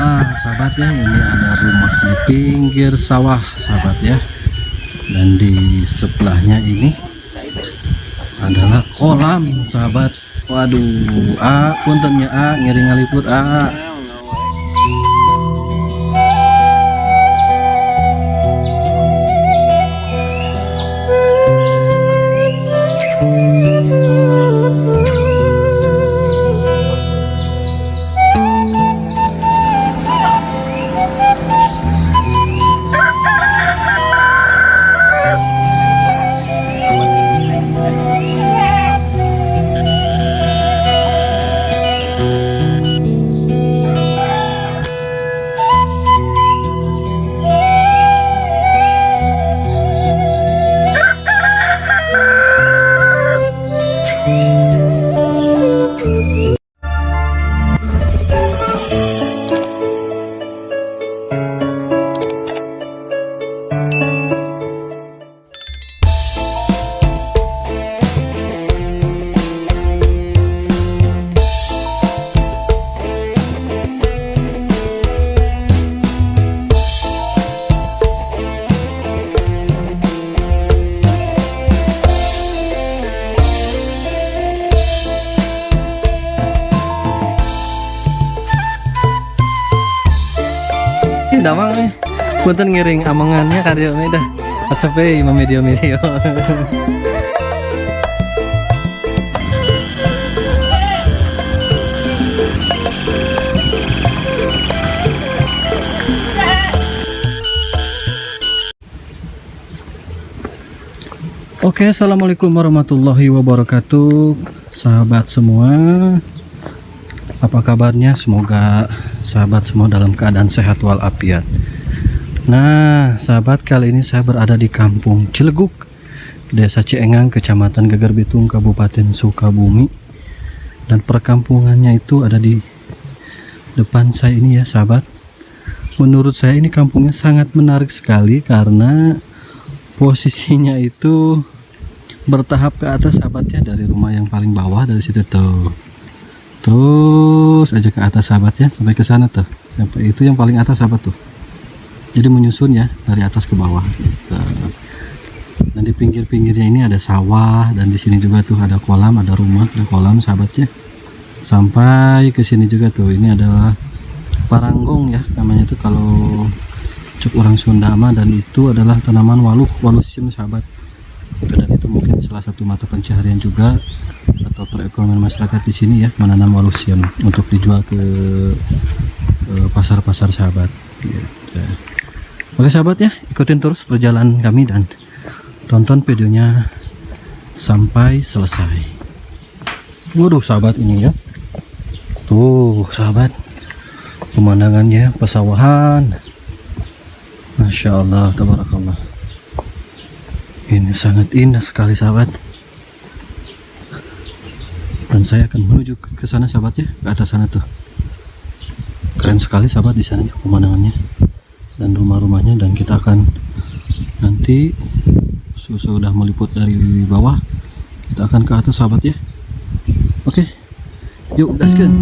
Sahabat ya, ini ada rumah di pinggir sawah sahabat ya, dan di sebelahnya ini adalah kolam sahabat. Waduh, puntennya ngiring ngaliput damang nih. Punten ngiring amangannya karya dah. Asepe medio. Oke, assalamualaikum warahmatullahi wabarakatuh, sahabat semua. Apa kabarnya? Semoga sahabat semua dalam keadaan sehat walafiat. Nah, sahabat, kali ini saya berada di Kampung Cileguk, Desa Ciengang, Kecamatan Geger Bitung, Kabupaten Sukabumi. Dan perkampungannya itu ada di depan saya ini ya, sahabat. Menurut saya ini kampungnya sangat menarik sekali karena posisinya itu bertahap ke atas, sahabat ya, dari rumah yang paling bawah dari situ tuh. Terus aja ke atas sahabat ya, sampai ke sana tuh. Sampai itu yang paling atas sahabat tuh. Jadi menyusun ya dari atas ke bawah gitu. Dan di pinggir-pinggirnya ini ada sawah, dan di sini juga tuh ada kolam, ada rumah, ada kolam sahabat ya. Sampai ke sini juga tuh. Ini adalah paranggong ya namanya tuh kalau cuk orang Sunda mah, dan itu adalah tanaman walusium sahabat. Dan itu mungkin salah satu mata pencaharian juga atau perekonomian masyarakat di sini ya, menanam walusium untuk dijual ke pasar-pasar sahabat gitu. Oke sahabat ya, ikutin terus perjalanan kami dan tonton videonya sampai selesai. Waduh sahabat, ini ya tuh sahabat, pemandangannya pesawahan, Masya Allah, tabarakallah. Ini sangat indah sekali sahabat. Dan saya akan menuju ke sana sahabat ya, ke atas sana tuh. Keren sekali sahabat di sana pemandangannya dan rumah-rumahnya. Dan kita akan nanti sudah meliput dari bawah, kita akan ke atas sahabat ya. Oke, yuk gaskan.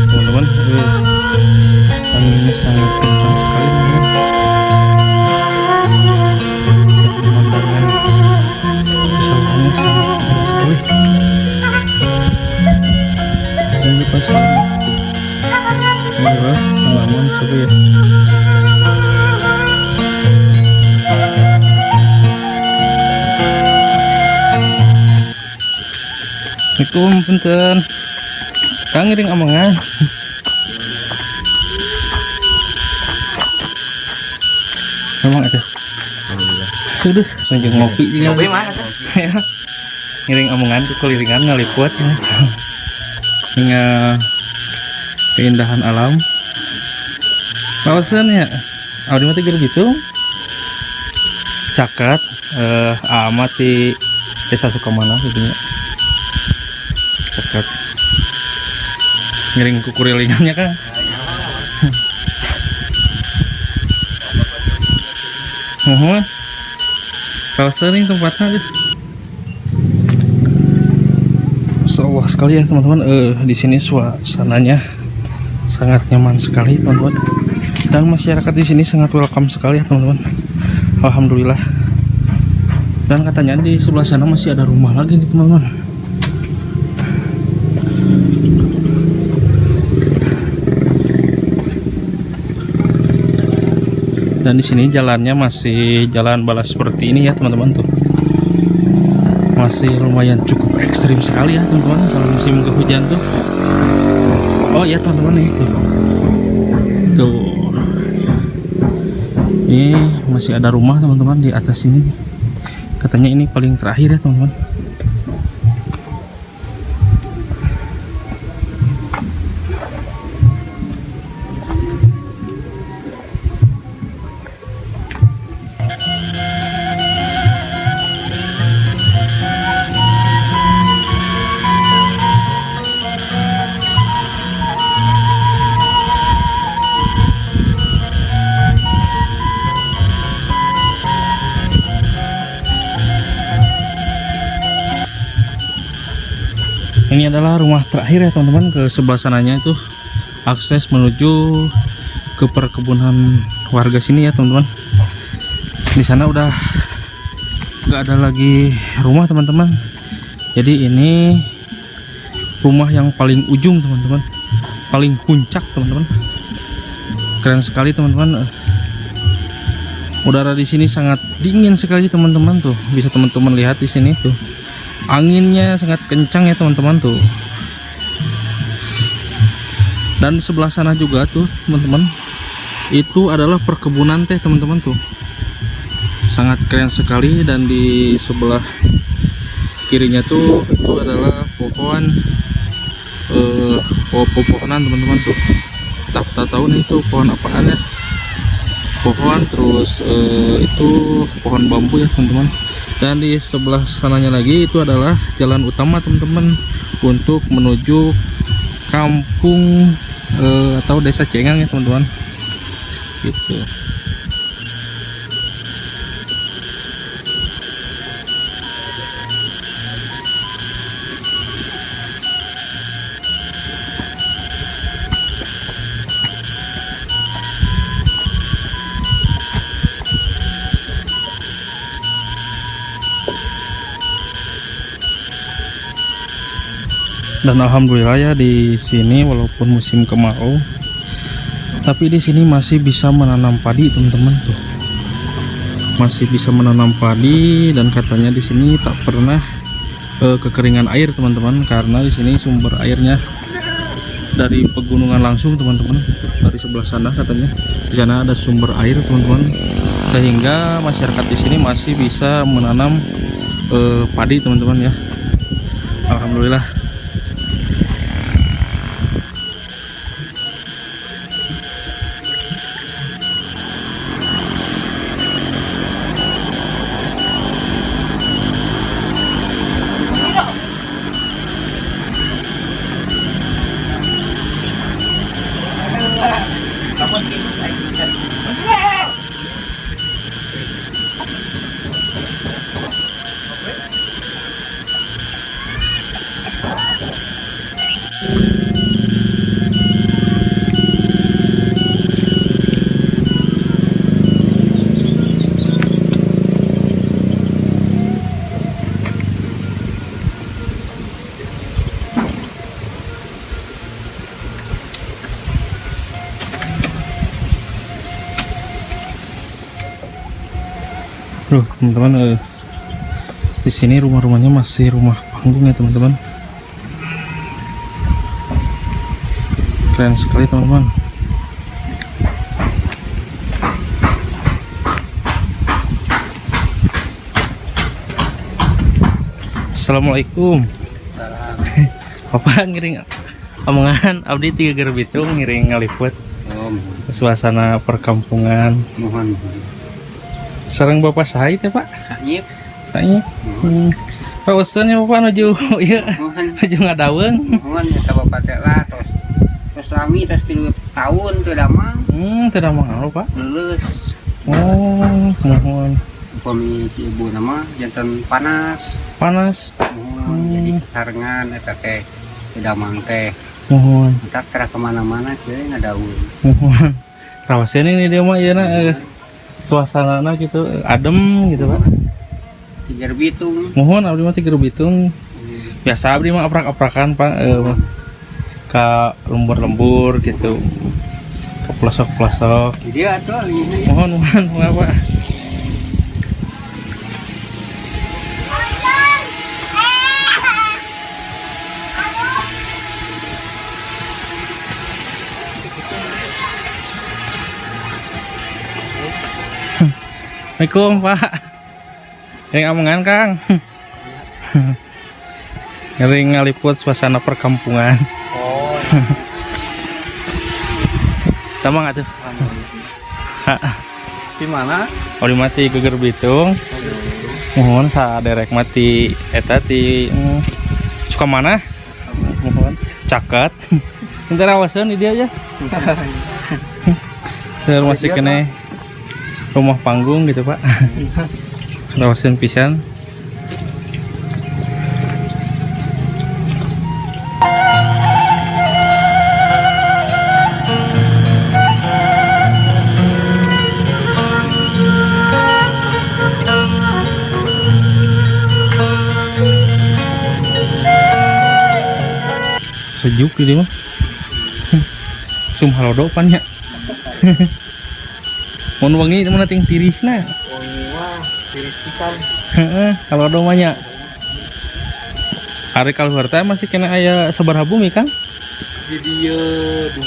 Teman-teman, anginnya sangat kencang sekali. Pemandangan pesawahannya sangat indah sekali. Dan depan sana ini adalah tanaman cabai ya. Assalamualaikum, punten. Kang ngiring amangan. Memang aja. Sudah, lanjut ngopi juga. Ngopi mah. Ngiring amangan tuh kelilingan ngaliput. Hingga keindahan alam. Kawasan ya. Audi mati gitu. Cakat amati desa Sukamana gitu ya. Dekat ngiring kukurilingannya kan. Mohon kalau sering tempatnya deh. Masya sekali ya teman-teman. Di sini suasananya sangat nyaman sekali teman-teman, dan masyarakat di sini sangat welcome sekali ya teman-teman. Alhamdulillah. Dan katanya di sebelah sana masih ada rumah lagi nih teman-teman. Dan di sini jalannya masih jalan balas seperti ini ya teman-teman tuh. Masih lumayan cukup ekstrim sekali ya teman-teman kalau musim kehujan tuh. Oh ya teman-teman nih tuh. Ini masih ada rumah teman-teman di atas ini. Katanya ini paling terakhir ya teman-teman. Ini adalah rumah terakhir ya teman-teman. Ke sebelah sananya itu akses menuju ke perkebunan warga sini ya teman-teman. Di sana udah nggak ada lagi rumah teman-teman. Jadi ini rumah yang paling ujung teman-teman, paling puncak teman-teman. Keren sekali teman-teman. Udara di sini sangat dingin sekali teman-teman tuh. Bisa teman-teman lihat di sini tuh. Anginnya sangat kencang ya teman-teman tuh. Dan di sebelah sana juga tuh teman-teman, itu adalah perkebunan teh teman-teman tuh. Sangat keren sekali. Dan di sebelah kirinya tuh itu adalah pohon pohonan teman-teman tuh. Tak tahu nih itu pohon apaan ya. Pohon terus itu pohon bambu ya teman-teman. Dan di sebelah sananya lagi itu adalah jalan utama teman-teman untuk menuju kampung atau desa Cengang ya teman-teman gitu. Dan alhamdulillah ya di sini walaupun musim kemarau, tapi di sini masih bisa menanam padi teman-teman tuh. Masih bisa menanam padi, dan katanya di sini tak pernah kekeringan air teman-teman, karena di sini sumber airnya dari pegunungan langsung teman-teman. Dari sebelah sana katanya di sana ada sumber air teman-teman, sehingga masyarakat di sini masih bisa menanam padi teman-teman ya. Alhamdulillah. Loh teman-teman, di sini rumah-rumahnya masih rumah panggung ya teman-teman. Keren sekali teman-teman. Assalamualaikum. Bapak ngiring omongan abdi 3 Gerbitung ngiring ngaliput suasana perkampungan. Mohon. Sareng Bapak Said ya Pak? Saib. Saya pausannya bapak nuju iya nuju ngadaweung mohon ya ka bapak teh lah terus lami terus 3 tahun teu damang teu damang pak lulus mohon upami si ibu nama janten panas mohon jadi sarengan eta teh teu damang teh mohon entar kera kemana-mana teh ngadaweung mohon rawasan ini dia mah ieu suasanana gitu adem gitu pak Tiger Bitung mohon abdi mah Tiger Bitung biasa abdi mah aprak-aprakan pak ka lembur-lembur gitu ke pelosok-pelosok dia atuh ini mohon pak Assalamualaikum pak yang amangan Kang ngeri ngaliput suasana perkampungan sama nggak tuh di mana oh di mati Geger Bitung mohon saderek mati eta ti suka mana mohon caket bentar awasan di dia aja saya masih kena rumah panggung gitu pak rawasan pisan sejuk gitu mah sum halodo pannya mun wengi mana ting tirisna tiris pisan kalau domanya hari kalverta masih kena aya sabaraha bumi kan jadi 2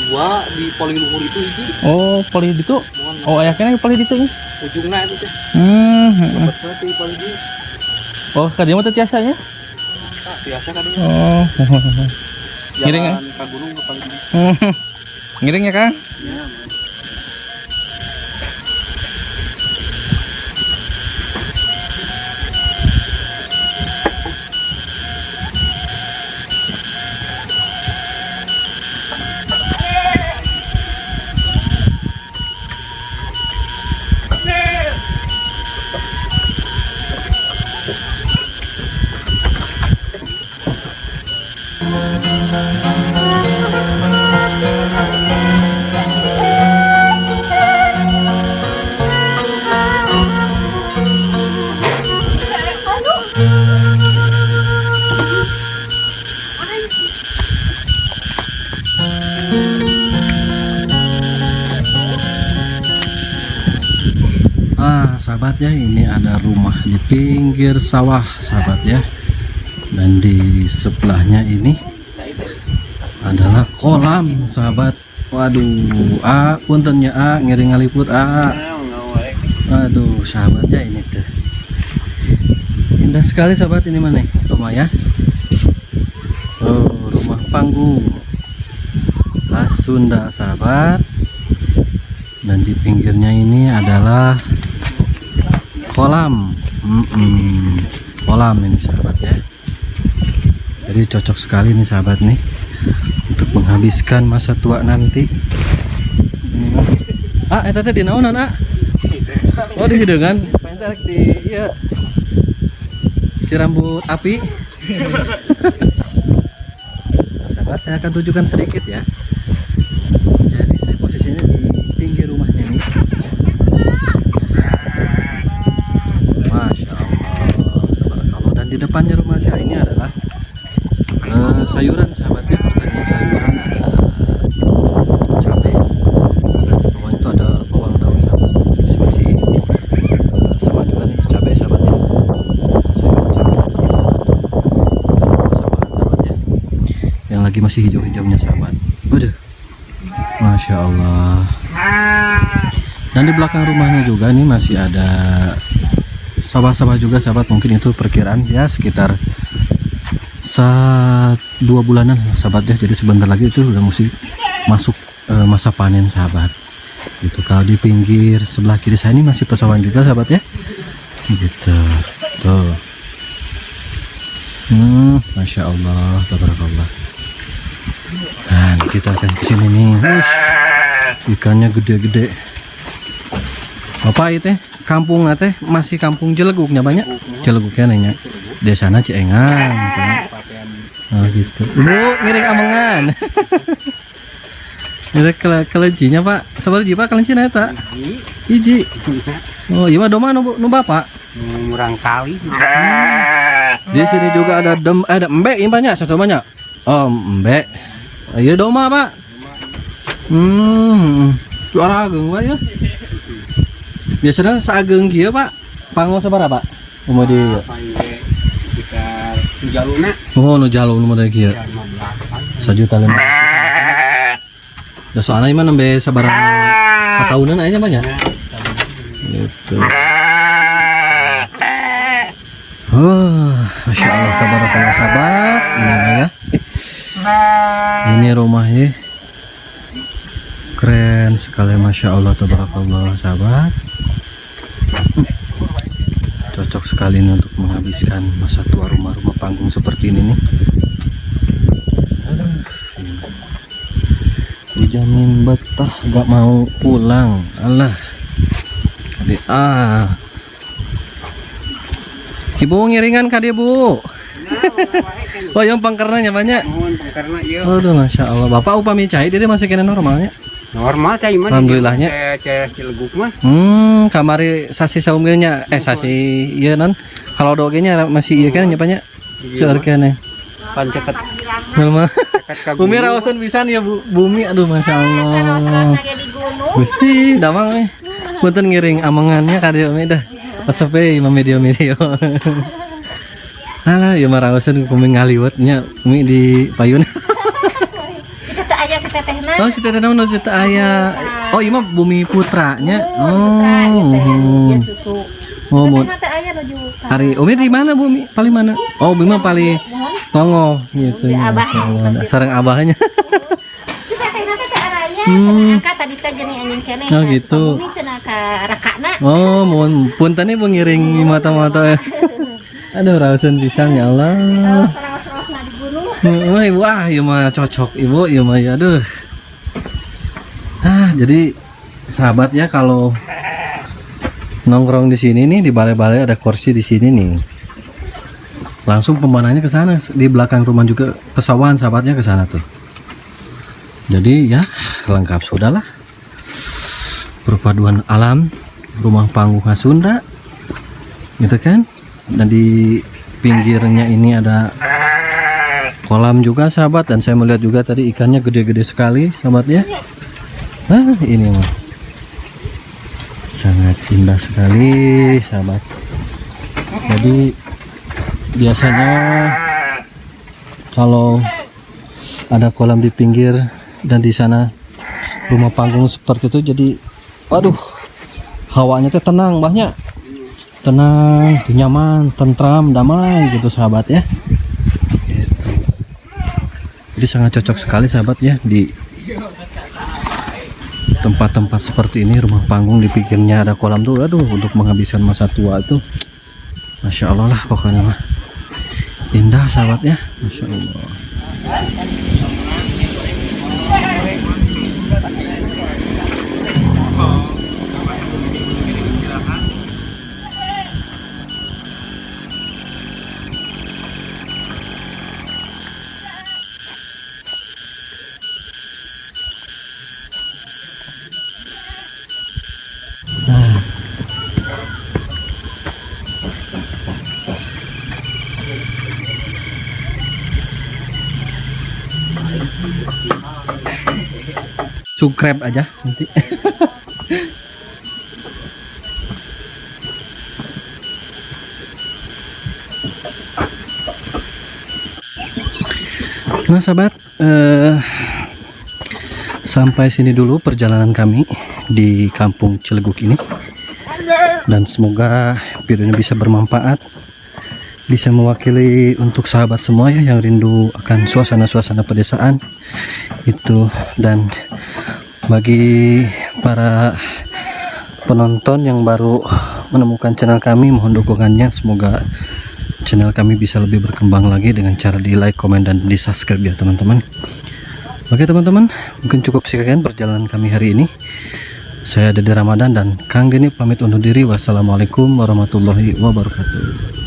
di poli luhur itu hiji oh poli ditu oh aya kena poli ditu ujungna itu teh dapat di poli ditu oh ka dieu mah teh tiasanya biasa kan oh ngiring ka gunung ke poli ditu ngiring ya Kang ya sahabat ya, ini ada rumah di pinggir sawah sahabat ya, dan di sebelahnya ini adalah kolam sahabat. Waduh, puntennya ngiring ngaliput waduh sahabat ya, ini tuh indah sekali sahabat. Ini mana rumah ya, oh rumah panggung khas Sunda sahabat, dan di pinggirnya ini adalah kolam kolam ini sahabat ya. Jadi cocok sekali nih sahabat nih untuk menghabiskan masa tua nanti. Eta teh di naonan oh di hideungan pentek di iya si rambut api. Sahabat, saya akan tunjukkan sedikit ya. Jadi saya posisinya di pinggir rumahnya nih. Masya Allah, dan di depannya rumah saya ini adalah sayuran sahabat ya, pertanian sayuran, ada cabai, bawah itu ada bawang daun sahabat, masih sama juga nih cabai sahabat ya, sayur cabai sahabat ya, yang lagi masih hijau-hijaunya sahabat. Waduh, Masya Allah. Dan di belakang rumahnya juga nih masih ada sawah-sawah juga sahabat, mungkin itu perkiraan ya sekitar 2 bulanan sahabat ya. Jadi sebentar lagi itu udah mesti masuk masa panen sahabat gitu. Kalau di pinggir sebelah kiri saya ini masih persawahan juga sahabat ya gitu. Tuh. Masya Allah, tabarakallah. Dan kita akan kesini nih. Ikannya gede-gede. Bapak itu kampung teh masih kampung Jeleguknya banyak. Jeleguknya nanya. Di sana Ciengan. Oh gitu. Bu, ngiring amengan. Ngiring kelencinya Pak. Sabar ji Pak, kelencinya eta. Hiji. Oh, iya mah doma nu Bapak. Murang kali. Di sini juga ada ada embek ini banyak, satu banyak. Oh, embek. Iya doma, Pak. Suara ageng Pak ya. Biasanya saageng kieu, Pak. Pango sabaraha, Pak? Umur di Kita jaluna. Oh, nu jalur nu model kieu. 1.500.000. Da soalna ieu mah nembe sabaraha satahunan aja banyak. Gitu. Oh, Masya Allah, tabarakallah sahabat. Ini ya. Ini rumahnya keren sekali, Masya Allah, tabarakallah sahabat. Cocok sekali nih untuk menghabiskan masa tua rumah-rumah panggung seperti ini nih. Dijamin betah, gak mau pulang. Allah. Ibu ngiringan ka dia, Bu. Oh, yang pangkarnanya banyak. Aduh, Masya Allah. Bapak upami cai dia masih kena normalnya. Normal cai mah. Alhamdulillahnya. Cai Cilegug mah. Kamari sasi saumnya sasi ieu non. Kalau dogenya masih ieu kan nya banyak. Seueur keneh. Panceket. Memang. Bumi raosan pisan ya, Bu. Bumi aduh Masya Allah. Gusti damang nih. Punten ngiring amengannya ka dieu dah. Pasepe imam medio. Alah, ya marawasan kumi ngaliwatnya kumi di payun. Itu teh aya si tetehna. Oh, si tetehna nu teh aya. Oh, ieu mah Bumi Putranya. Oh, mau. Hari Umi di mana Bumi? Paling mana? Oh, Bumi mah paling ngongo gitu ya. Sareng abahnya. Si tetehna teh araya, angkat tadi teh geuning anjeun keneh. Oh, gitu. Bumi cenah ka rakana. Oh, mohon punten nih ngiring mata-mata. Aduh, rawasan pisang ya Allah. Sarang-sarang di gunung. Wah, Ibu, ieu mah cocok Ibu, ieu mah ya aduh. Jadi sahabat ya, kalau nongkrong di sini nih di balai-balai ada kursi di sini nih. Langsung pemandangannya ke sana, di belakang rumah juga pesawahan sahabatnya ke sana tuh. Jadi ya lengkap sudahlah. Perpaduan alam, rumah panggung khas Sunda. Gitu kan? Dan di pinggirnya ini ada kolam juga sahabat, dan saya melihat juga tadi ikannya gede-gede sekali sahabat ya. Ini mah sangat indah sekali sahabat. Jadi biasanya kalau ada kolam di pinggir dan di sana rumah panggung seperti itu, jadi waduh, hawanya tuh tenang banyak. Tenang, nyaman, tentram, damai gitu sahabat ya. Gitu. Jadi sangat cocok sekali sahabat ya di tempat-tempat seperti ini, rumah panggung di pinggirnya ada kolam tuh. Aduh, untuk menghabiskan masa tua itu Masya Allah lah pokoknya mah. Indah sahabat ya, Masya Allah. Subscribe aja nanti. Nah sahabat, sampai sini dulu perjalanan kami di kampung Cilegug ini, dan semoga videonya bisa bermanfaat, bisa mewakili untuk sahabat semua ya yang rindu akan suasana-suasana pedesaan itu. Dan bagi para penonton yang baru menemukan channel kami, mohon dukungannya. Semoga channel kami bisa lebih berkembang lagi dengan cara di like, komen, dan di subscribe ya teman-teman. Oke teman-teman, mungkin cukup sekian perjalanan kami hari ini. Saya Dede Ramadan dan Kang Deni pamit undur diri. Wassalamualaikum warahmatullahi wabarakatuh.